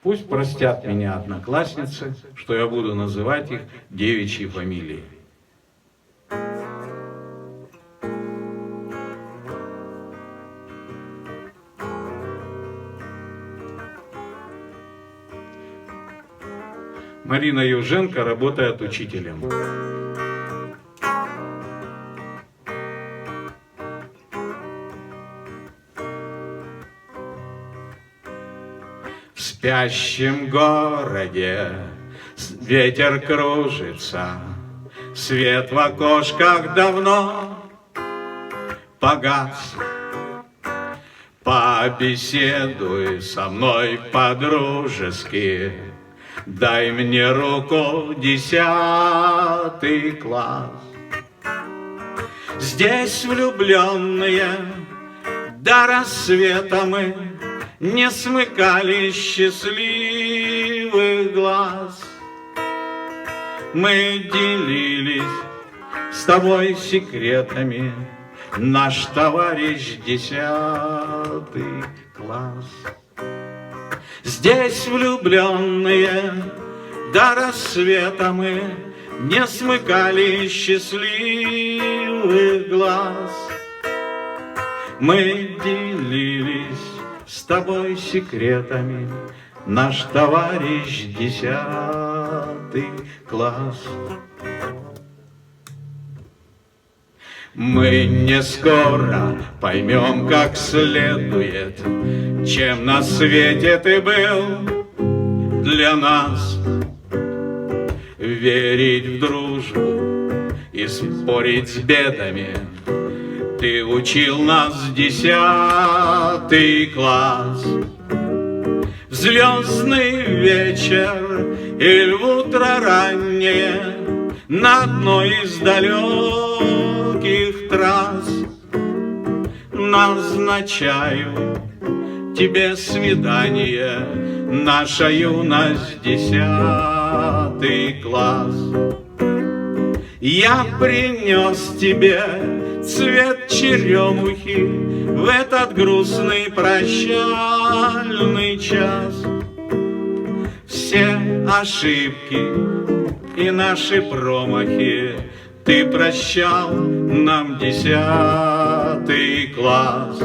Пусть простят меня одноклассницы, что я буду называть их девичьей фамилией. Марина Юженко работает учителем. В спящем городе ветер кружится, свет в окошках давно погас. Побеседуй со мной по-дружески, дай мне руку, 10 класс. Здесь влюбленные до рассвета мы не смыкали счастливых глаз. Мы делились с тобой секретами, наш товарищ 10 класс. Здесь влюбленные до рассвета мы не смыкали счастливых глаз. Мы делились с тобой секретами, наш товарищ 10 класс. Мы не скоро поймем как следует, чем на свете ты был для нас. Верить в дружбу и спорить с бедами ты учил нас 10 класс. В звездный вечер или в утро раннее на одной из далеких трасс назначаю тебе свидание, наша юность 10 класс. Я принес тебе цвет черемухи в этот грустный прощальный час. Все ошибки и наши промахи ты прощал нам 10 класс.